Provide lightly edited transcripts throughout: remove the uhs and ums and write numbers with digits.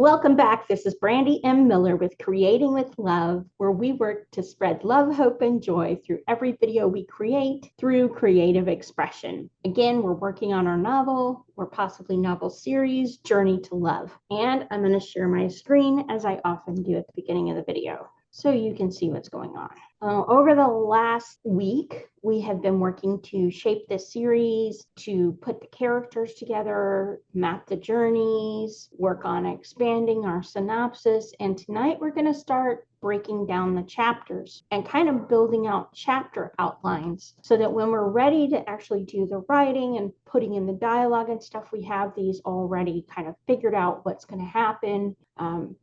Welcome back. This is Brandy M. Miller with Creating with Love, where we work to spread love, hope, and joy through every video we create through creative expression. Again, we're working on our novel or possibly novel series, Journey to Love. And I'm going to share my screen as I often do at the beginning of the video, so you can see what's going on. Over the last week, we have been working to shape this series, to put the characters together, map the journeys, work on expanding our synopsis, and tonight we're going to start breaking down the chapters and kind of building out chapter outlines so that when we're ready to actually do the writing and putting in the dialogue and stuff, we have these already kind of figured out what's going to happen,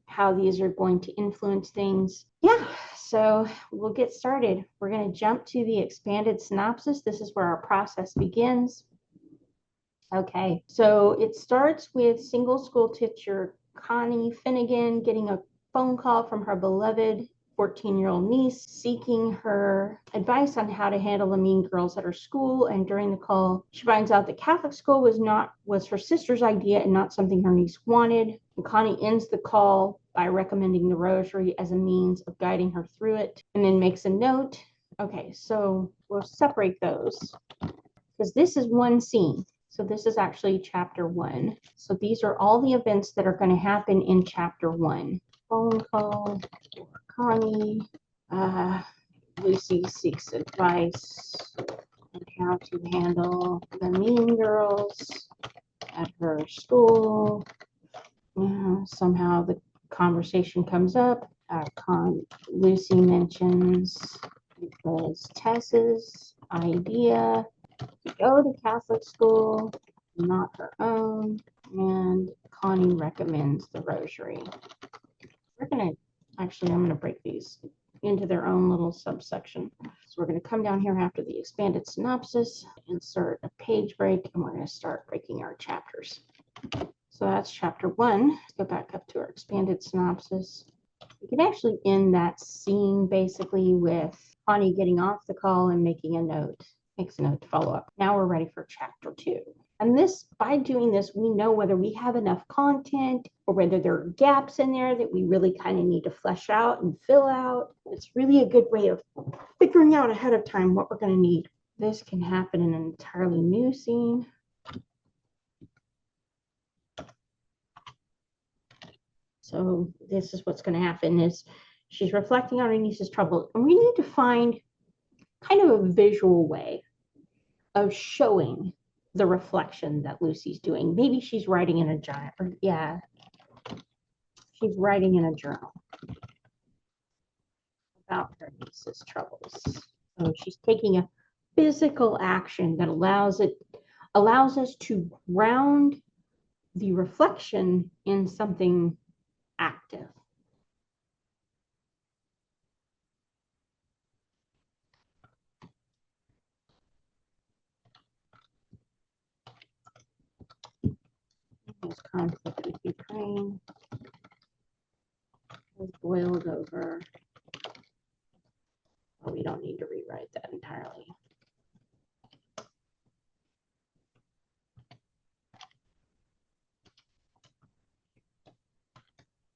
how these are going to influence things. Yeah, so we'll get started. We're going to jump to the expanded synopsis. This is where our process begins. Okay, so it starts with single school teacher Connie Finnegan getting a phone call from her beloved 14-year-old niece seeking her advice on how to handle the mean girls at her school. And during the call, she finds out that Catholic school was her sister's idea and not something her niece wanted. And Connie ends the call by recommending the rosary as a means of guiding her through it, and then makes a note. Okay, so we'll separate those because this is one scene. So this is actually chapter 1. So these are all the events that are going to happen in chapter 1. Phone call for Connie. Lucy seeks advice on how to handle the mean girls at her school. Somehow the conversation comes up. Lucy mentions it was Tess's idea to go to Catholic school, not her own, and Connie recommends the rosary. I'm going to break these into their own little subsection. So we're going to come down here after the expanded synopsis, insert a page break, and we're going to start breaking our chapters. So that's chapter 1. Let's go back up to our expanded synopsis. We can actually end that scene basically with Connie getting off the call and makes a note to follow up. Now we're ready for chapter 2. And by doing this, we know whether we have enough content or whether there are gaps in there that we really kind of need to flesh out and fill out. It's really a good way of figuring out ahead of time what we're going to need. This can happen in an entirely new scene. So this is what's going to happen is she's reflecting on her niece's trouble. And we need to find kind of a visual way of showing the reflection that Lucy's doing. Maybe she's writing in a journal. She's writing in a journal about her niece's troubles. So she's taking a physical action that allows us to ground the reflection in something active. There's conflict with Ukraine. Was boiled over. Well, we don't need to rewrite that entirely.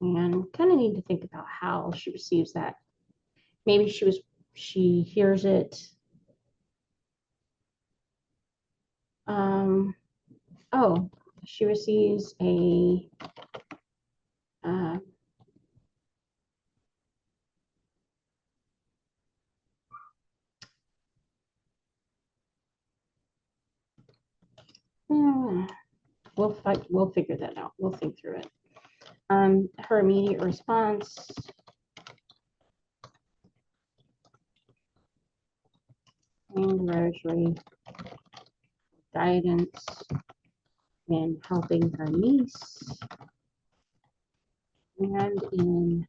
And kind of need to think about how she receives that. Maybe she hears it. She receives a we'll figure that out. We'll think through it. Her immediate response. And rosary guidance in helping her niece and in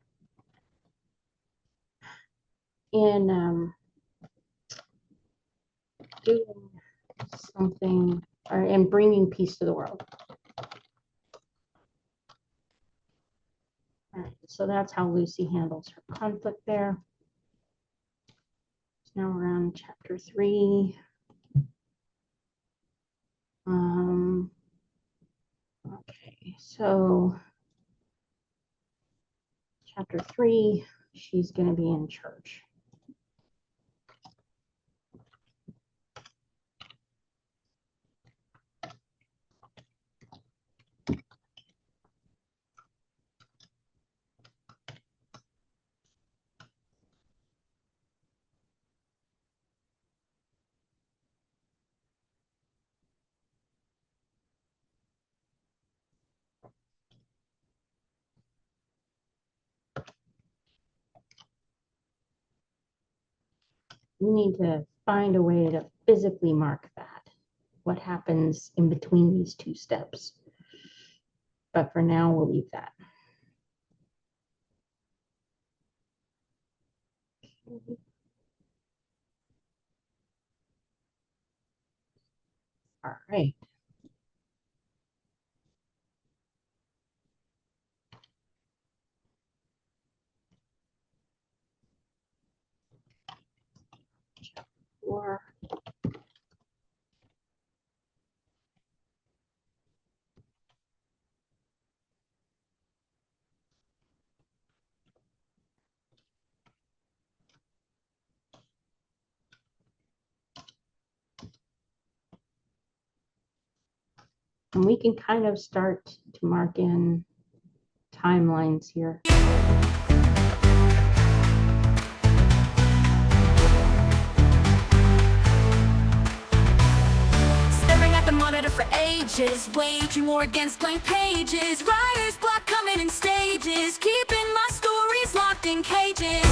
doing something or in bringing peace to the world. All right, so that's how Lucy handles her conflict there. So now we're on chapter 3. Okay, so chapter 3, she's going to be in church. We need to find a way to physically mark that, what happens in between these two steps. But for now, we'll leave that. All right. Chapter 4. And we can kind of start to mark in timelines here. Staring at the monitor for ages, waging war against blank pages. Writer's block coming in stages, keeping my stories locked in cages.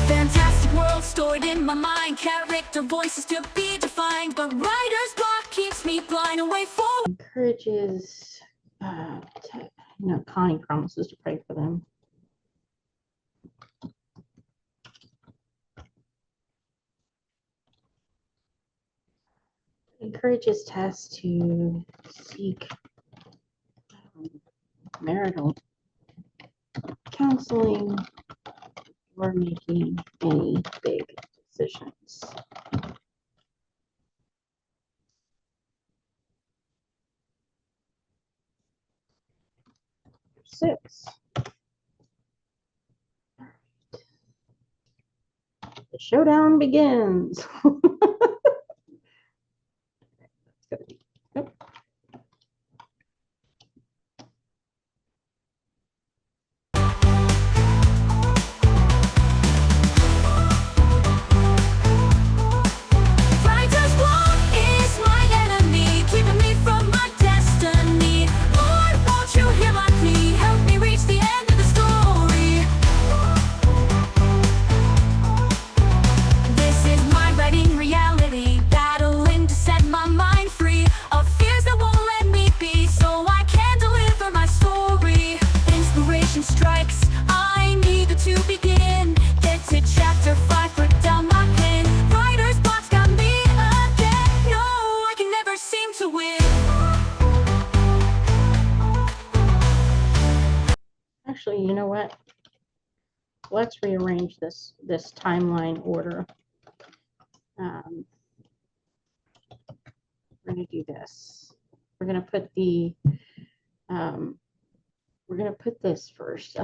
Fantastic world stored in my mind, character voices to be defined, but writer's block keeps me blind away forward. Encourages, Connie promises to pray for them. Encourages Tess to seek marital counseling or making any big decisions. 6. The showdown begins. Yep. Writer's block is my enemy, keeping me from my destiny. Lord, won't you hear my plea? Help me reach the end of the story. This is my writing reality, battling to set my mind free of fears that won't let me be, so I can deliver my story. Inspiration strikes, I need to begin. Get to chapter 5, put down my pen. Writer's block's got me again. No, I can never seem to win. Actually, you know what? Let's rearrange this timeline order. We're going to do this. We're going to put the we're going to put this first.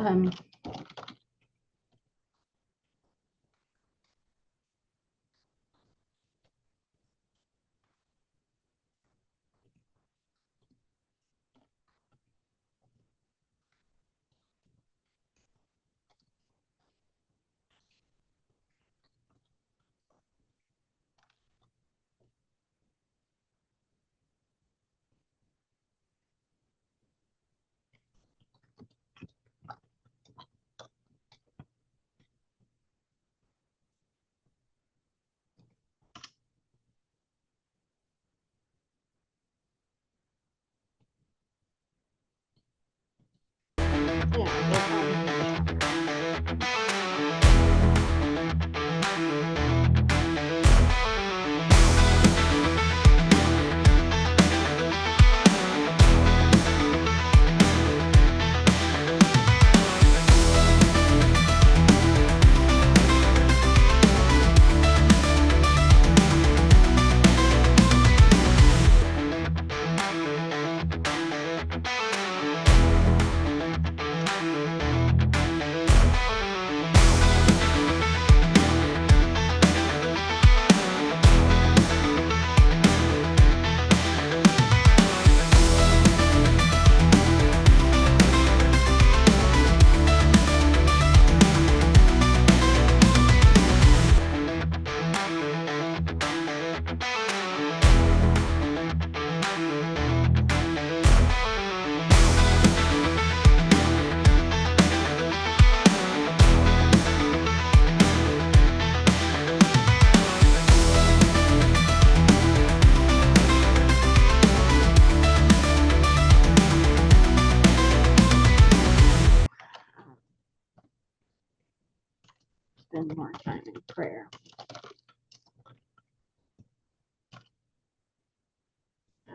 more time in prayer.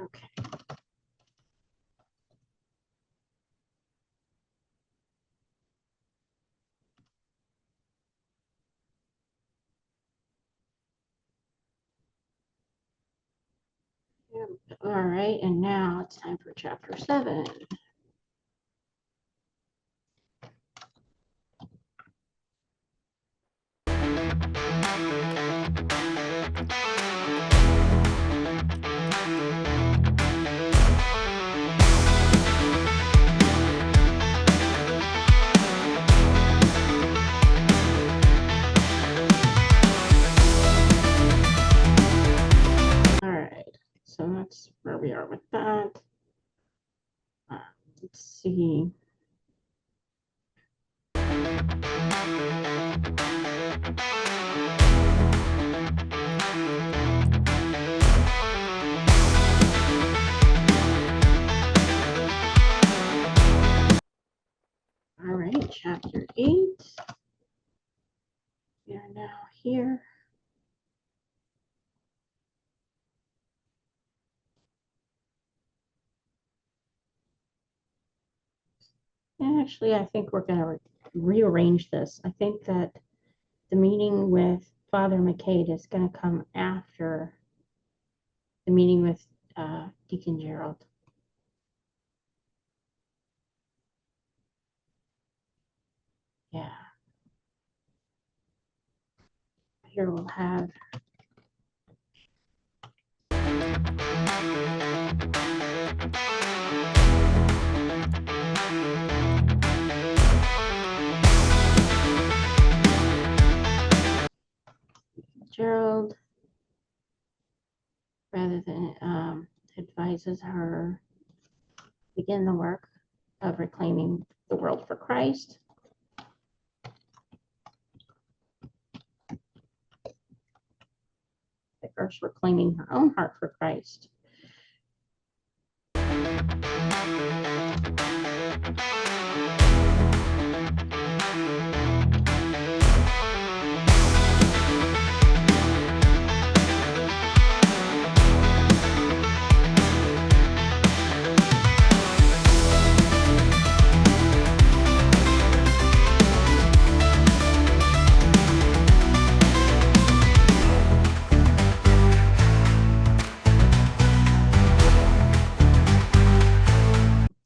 Okay. All right, and now it's time for chapter 7. All right, so that's where we are with that. Let's see. All right, chapter 8. We are now here. And actually, I think we're going to rearrange this. I think that the meeting with Father McCade is going to come after the meeting with Deacon Gerald. Yeah. Here we'll have Gerald, rather than advises her begin the work of reclaiming the world for Christ. At first, reclaiming her own heart for Christ.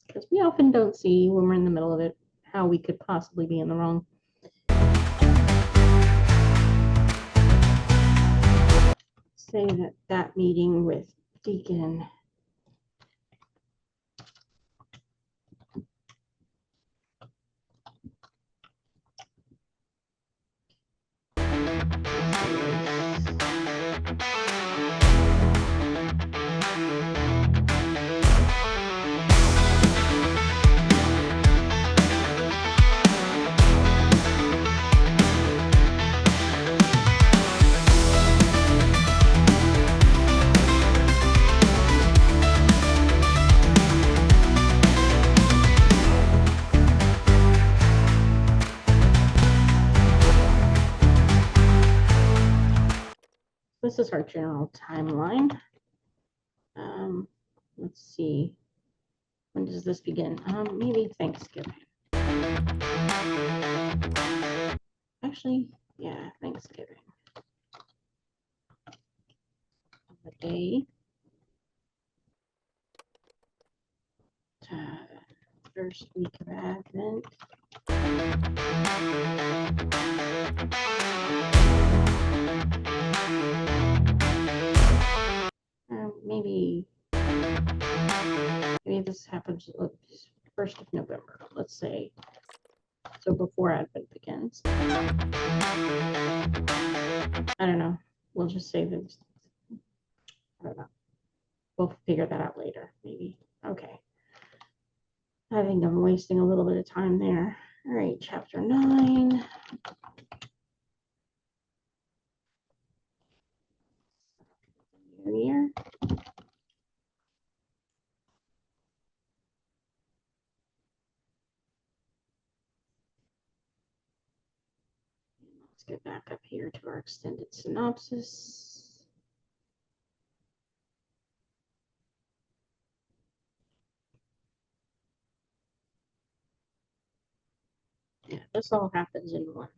Because we often don't see when we're in the middle of it how we could possibly be in the wrong. Say that meeting with Deacon this is our general timeline. Let's see. When does this begin? Maybe Thanksgiving. Actually, yeah, Thanksgiving. The day. First week of Advent. Maybe this happens 1st of November, let's say. So before Advent begins. I don't know. We'll just say this. I don't know. We'll figure that out later, maybe. Okay. I think I'm wasting a little bit of time there. All right, chapter 9. New Year. Let's get back up here to our extended synopsis. Yeah, this all happens in one.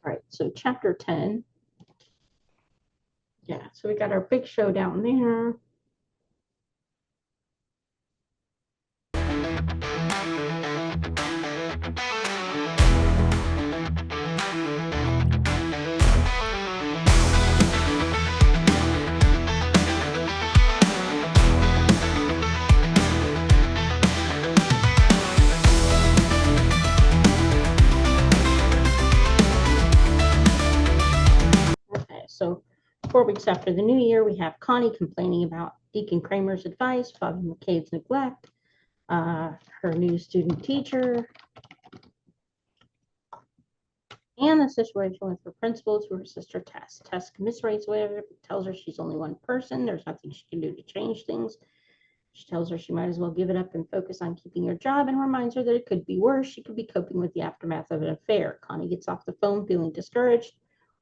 All right, so chapter 10. Yeah, so we got our big show down there. Okay, so 4 weeks after the new year, we have Connie complaining about Deacon Kramer's advice, Bobby McCabe's neglect, her new student teacher, and the situation with her principal to her sister Tess. Tess commiserates with her, tells her she's only one person. There's nothing she can do to change things. She tells her she might as well give it up and focus on keeping her job, and reminds her that it could be worse. She could be coping with the aftermath of an affair. Connie gets off the phone feeling discouraged,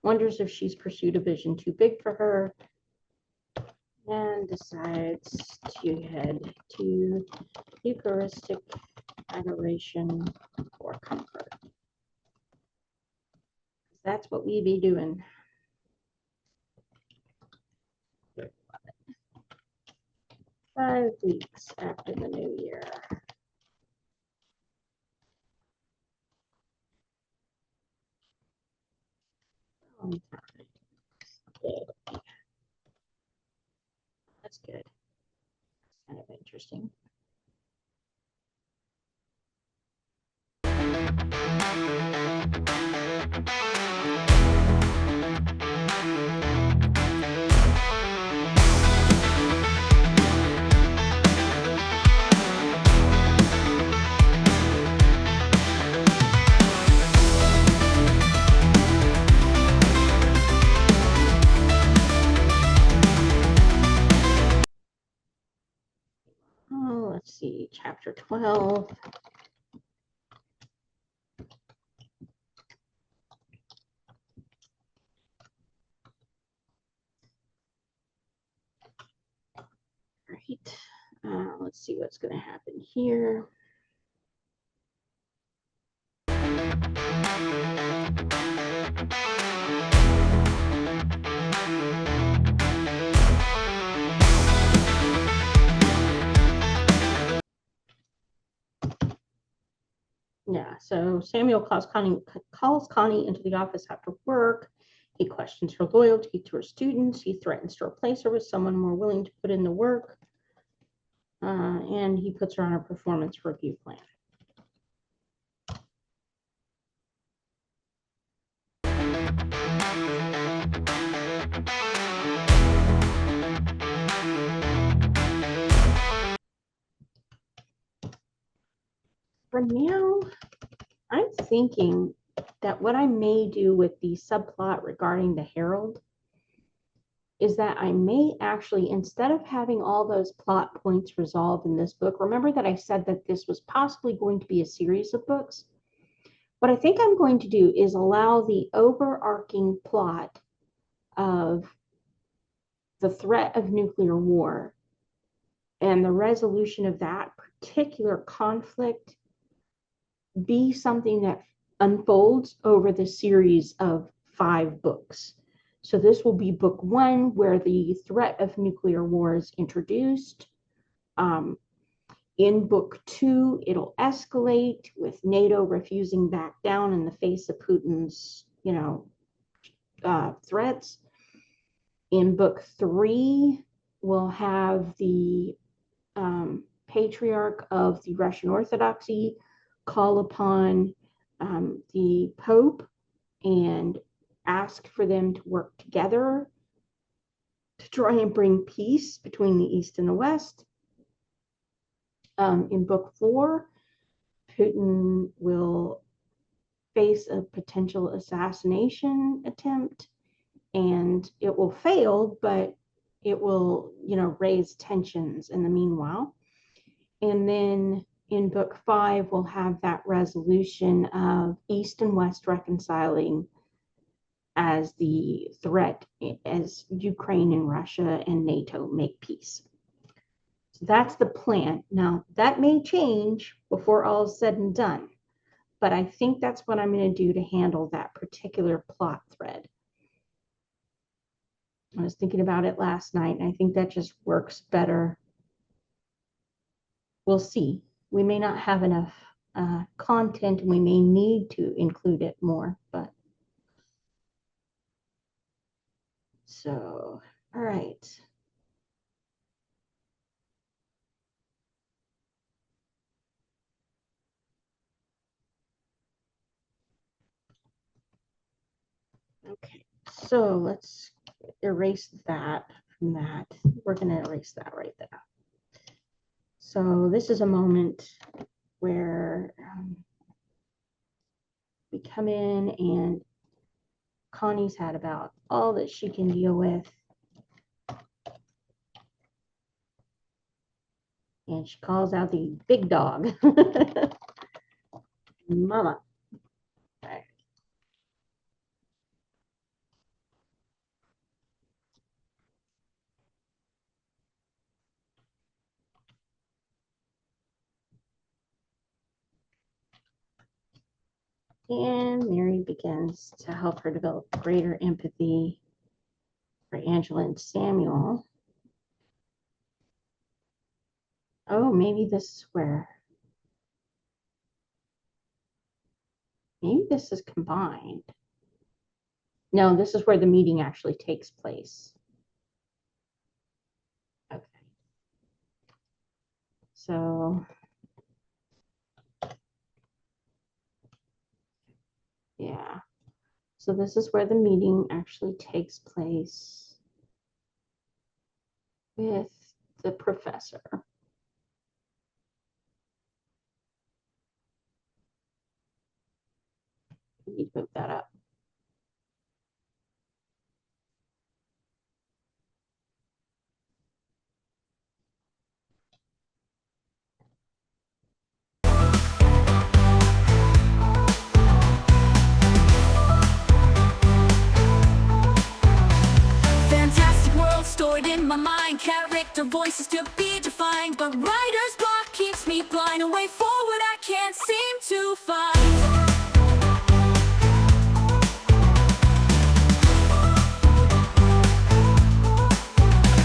wonders if she's pursued a vision too big for her, and decides to head to Eucharistic adoration for comfort. That's what we be doing. 5 weeks after the new year. That's good. Kind of interesting. Oh, let's see, chapter 12. Right. Let's see what's going to happen here. Yeah, so Samuel calls Connie into the office after work. He questions her loyalty to her students. He threatens to replace her with someone more willing to put in the work. And he puts her on a performance review plan. For now, I'm thinking that what I may do with the subplot regarding the Herald is that I may actually, instead of having all those plot points resolved in this book, remember that I said that this was possibly going to be a series of books? What I think I'm going to do is allow the overarching plot of the threat of nuclear war and the resolution of that particular conflict be something that unfolds over the series of 5 books. So this will be book 1, where the threat of nuclear war is introduced. In book 2, it'll escalate with NATO refusing back down in the face of Putin's, threats. In book 3, we'll have the patriarch of the Russian Orthodoxy call upon the Pope and ask for them to work together to try and bring peace between the East and the West. In book 4, Putin will face a potential assassination attempt, and it will fail, but it will, raise tensions in the meanwhile. And then in book 5, we'll have that resolution of East and West reconciling as the threat as Ukraine and Russia and NATO make peace. So that's the plan. Now, that may change before all is said and done, but I think that's what I'm going to do to handle that particular plot thread. I was thinking about it last night, and I think that just works better. We'll see. We may not have enough content, and we may need to include it more, but so, all right. Okay, so let's erase that from that. We're going to erase that right there. So this is a moment where we come in and Connie's had about all that she can deal with. And she calls out the big dog. Mama. All right. And Mary begins to help her develop greater empathy for Angela and Samuel. Oh, maybe this is where, maybe this is combined. No, this is where the meeting actually takes place. Okay. So, yeah. So this is where the meeting actually takes place with the professor. We need to move that up. Fantastic world stored in my mind, character voices to be defined, but writer's block keeps me blind. A way forward I can't seem to find.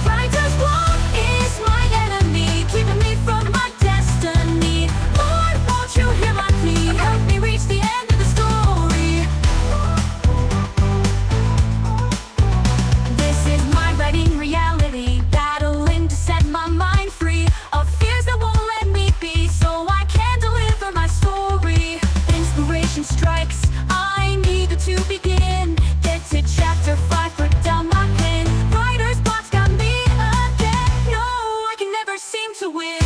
Writer's block is my enemy, keeping me from my destiny. Lord, won't you hear my plea? Help me reach the end of the story. This is my writing reality, battling to set my mind free of fears that won't let me be, so I can deliver my story. Inspiration strikes, I need to begin. Get to chapter 5, put down my pen. Writer's block's got me again. No, I can never seem to win.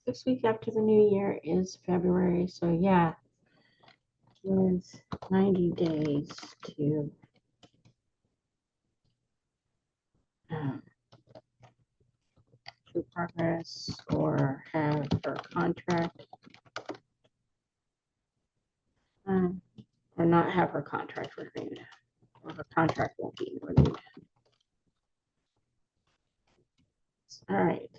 This week after the new year is February, so yeah, it's 90 days to progress or have her contract or not have her contract renewed, or her contract won't be renewed. All right.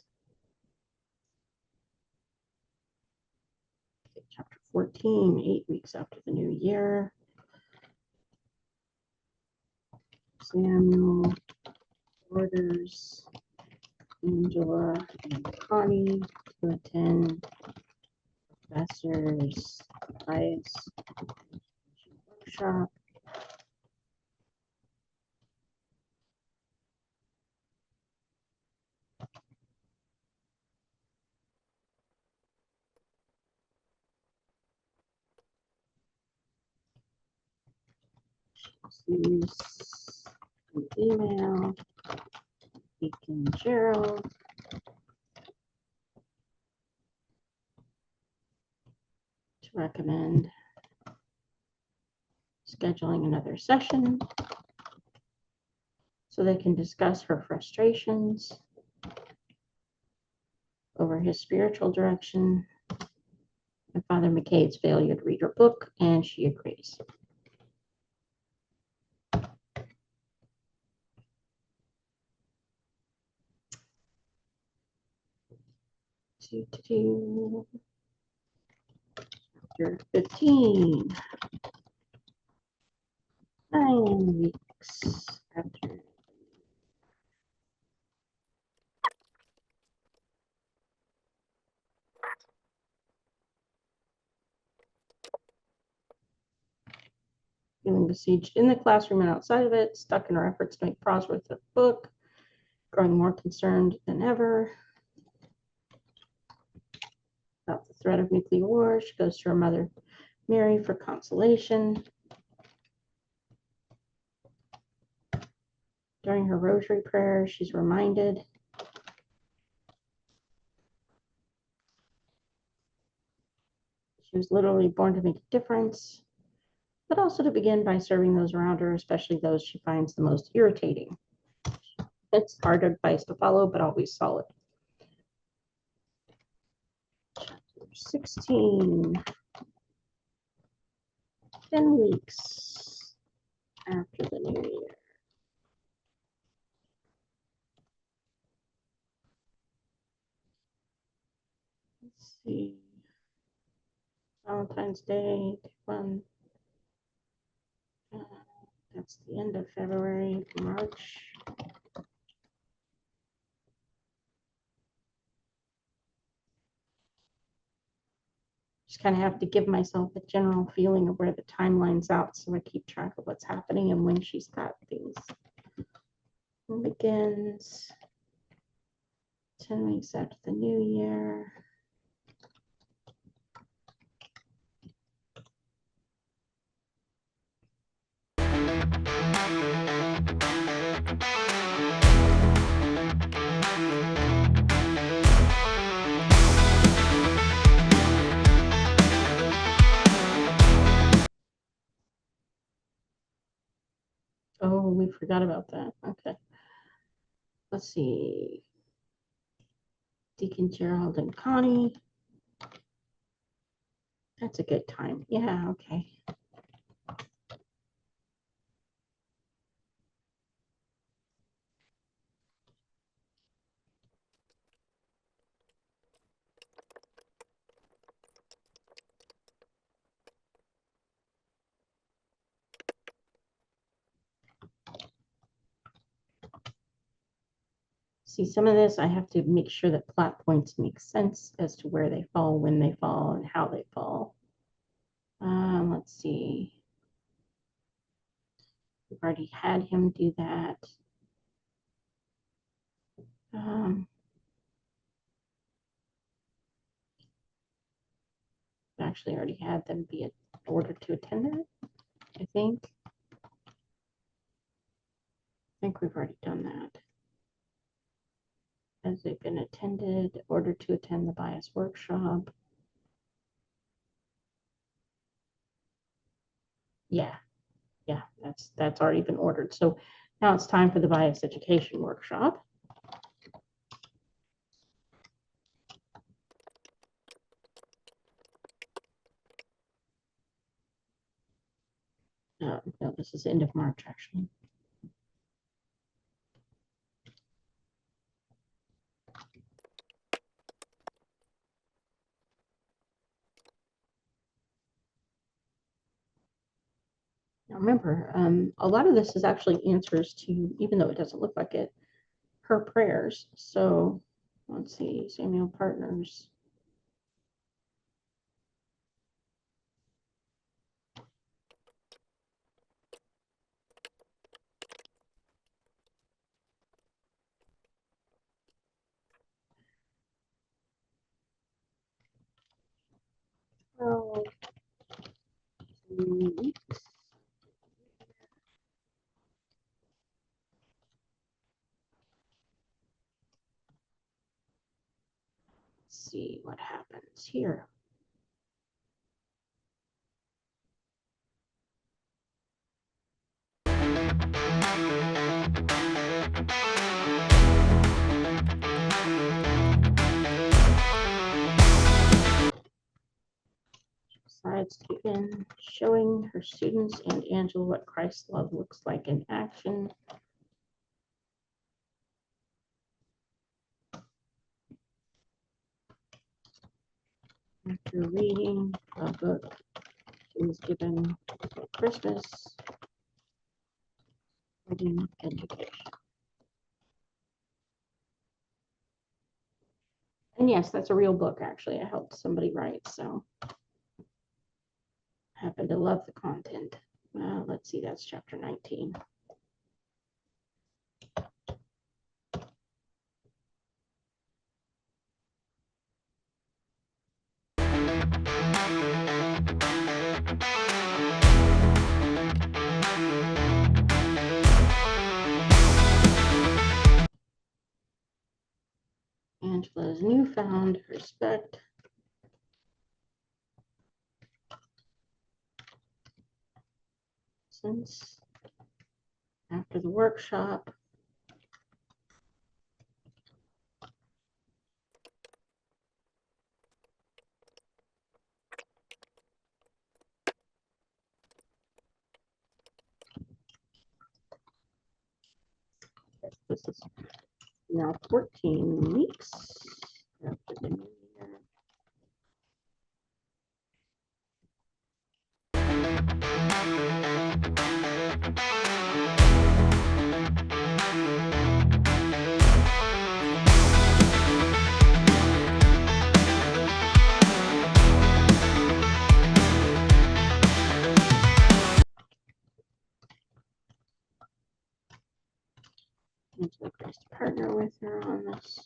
Chapter 14, 8 weeks after the new year. Samuel orders Angela and Connie to attend professor's advice workshop. Use an email, Deacon Gerald. To recommend scheduling another session so they can discuss her frustrations over his spiritual direction and Father McCabe's failure to read her book, and she agrees. Chapter 15. 9 weeks after. Feeling besieged in the classroom and outside of it, stuck in her efforts to make progress with the book, growing more concerned than ever about the threat of nuclear war. She goes to her mother, Mary, for consolation. During her rosary prayer, she's reminded she was literally born to make a difference, but also to begin by serving those around her, especially those she finds the most irritating. It's hard advice to follow, but always solid. Chapter 16. 10 weeks after the new year. Let's see. Valentine's Day, one. That's the end of February, March. Just kind of have to give myself a general feeling of where the timeline's out so I keep track of what's happening and when she's got things. It begins 10 weeks after the new year. Oh, we forgot about that. Okay. Let's see. Deacon Gerald and Connie. That's a good time. Yeah, okay. See, some of this I have to make sure that plot points make sense as to where they fall, when they fall, and how they fall. Let's see. We've already had him do that. Actually already had them be ordered to attend that, I think. I think we've already done that. Has it been attended, ordered to attend the bias workshop? Yeah, that's already been ordered. So now it's time for the bias education workshop. No, this is end of March, actually. Now remember, a lot of this is actually answers to, even though it doesn't look like it, her prayers. So let's see, Samuel Partners. Oh, 2 weeks. see what happens here. Slides to begin showing her students and Angela what Christ's love looks like in action. After reading a book she was given at Christmas, reading education. And yes, that's a real book, actually. I helped somebody write, so I happen to love the content. Let's see, that's chapter 19. Angela's newfound respect. Since after the workshop, this is now 14 weeks after the new year. Angela agrees to partner with her on this.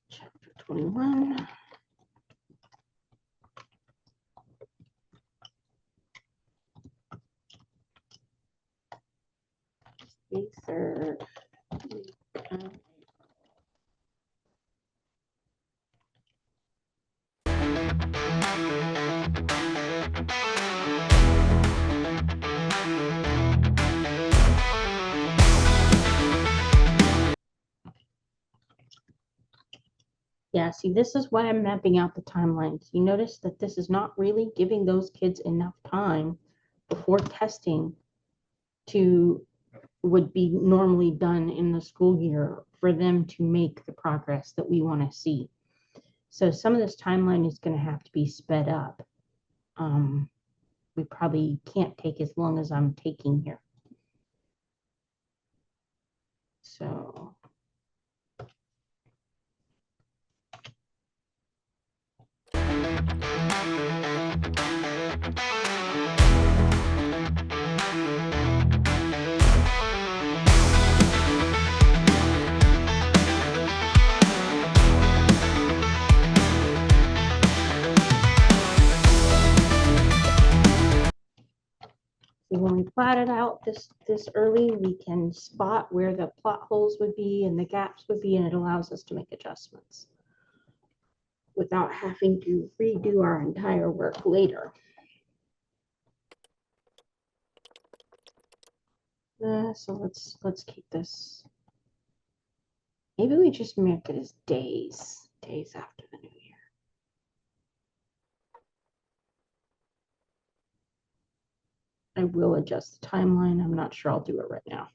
Chapter 21. The third week of Yeah, see, this is why I'm mapping out the timelines. You notice that this is not really giving those kids enough time before testing to would be normally done in the school year for them to make the progress that we want to see. So some of this timeline is going to have to be sped up. We probably can't take as long as I'm taking here. So when we plot it out this early, we can spot where the plot holes would be and the gaps would be, and it allows us to make adjustments without having to redo our entire work later. So let's keep this. Maybe we just make it as days after the new year. I will adjust the timeline. I'm not sure I'll do it right now.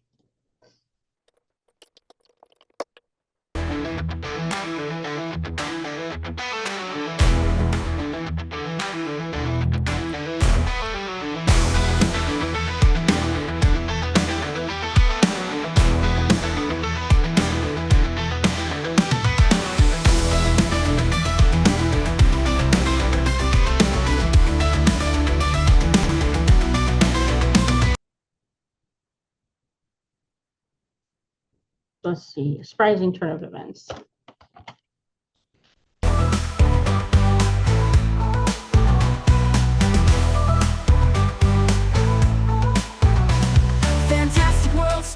Let's see, surprising turn of events.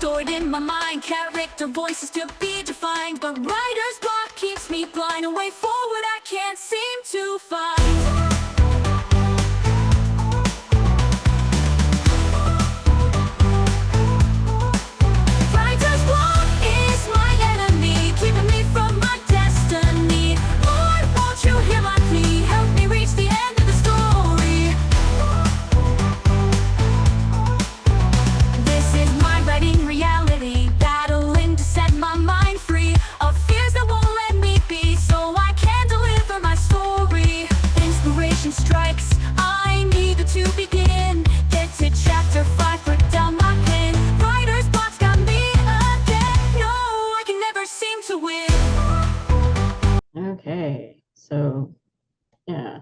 stored in my mind, character voices to be defined. But writer's block keeps me blind, a way forward I can't seem to find. Writer's block is my enemy, keeping me from my destiny. Lord, won't you hear my plea? Help me reach the end of the story. This is my writing reality, battling to set my mind free of fears that won't let me be, so I can deliver my story. Inspiration strikes, I need to begin. Get to chapter 5, put down my pen. Writer's block's got me again. No, I can never seem to win. Okay, so yeah.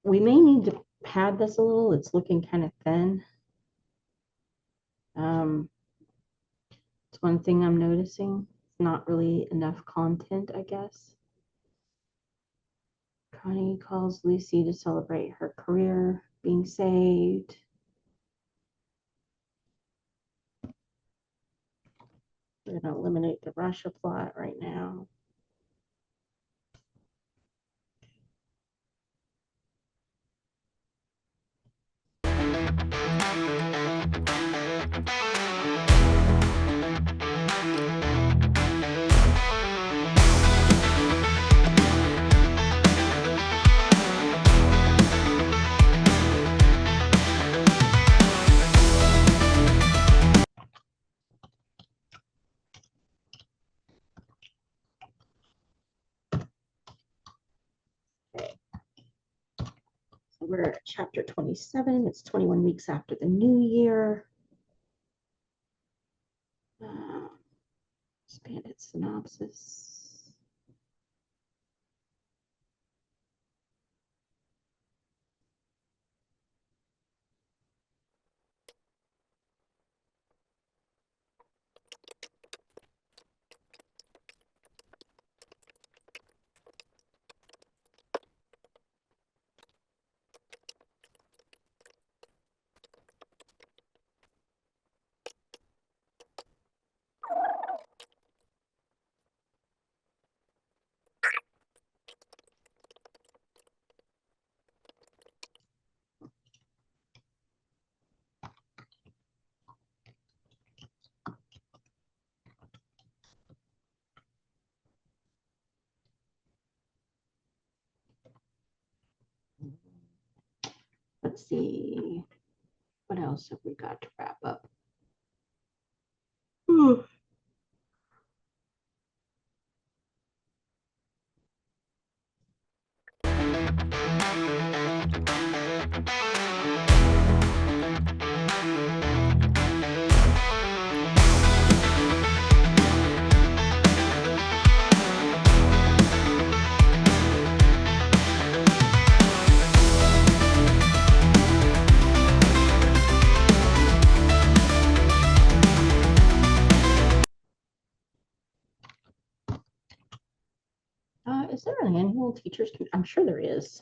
We may need to pad this a little. It's looking kind of thin. It's one thing I'm noticing. It's not really enough content, I guess. Connie calls Lucy to celebrate her career being saved. We're going to eliminate the Russia plot right now. We're at chapter 27. It's 21 weeks after the new year. Expanded synopsis. Let's see. What else have we got to wrap up? Is there an annual teachers? I'm sure there is.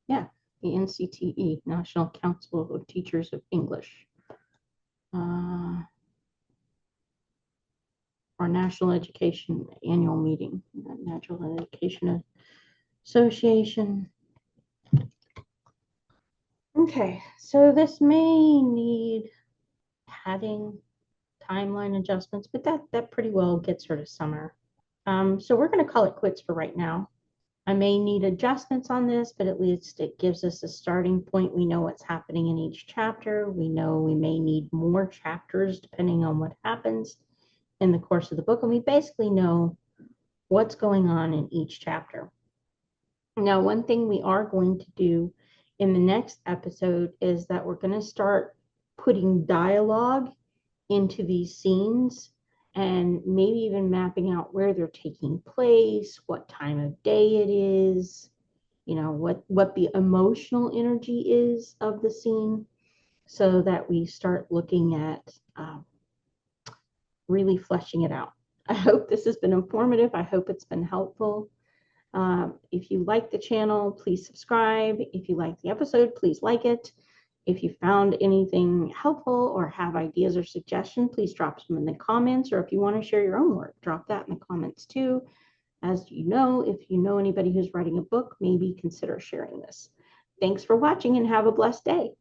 Yeah, the NCTE, National Council of Teachers of English. Our National Education Annual Meeting, National Education Association. Okay, so this may need padding, timeline adjustments, but that pretty well gets her to summer. So we're going to call it quits for right now. I may need adjustments on this, but at least it gives us a starting point. We know what's happening in each chapter. We know we may need more chapters depending on what happens in the course of the book. And we basically know what's going on in each chapter. Now, one thing we are going to do in the next episode is that we're going to start putting dialogue into these scenes and maybe even mapping out where they're taking place, what time of day it is, you know, what the emotional energy is of the scene, so that we start looking at really fleshing it out. I hope this has been informative. I hope it's been helpful. If you like the channel, please subscribe. If you like the episode, please like it. If you found anything helpful or have ideas or suggestions, please drop them in the comments. Or if you want to share your own work, drop that in the comments too. As you know, if you know anybody who's writing a book, maybe consider sharing this. Thanks for watching and have a blessed day.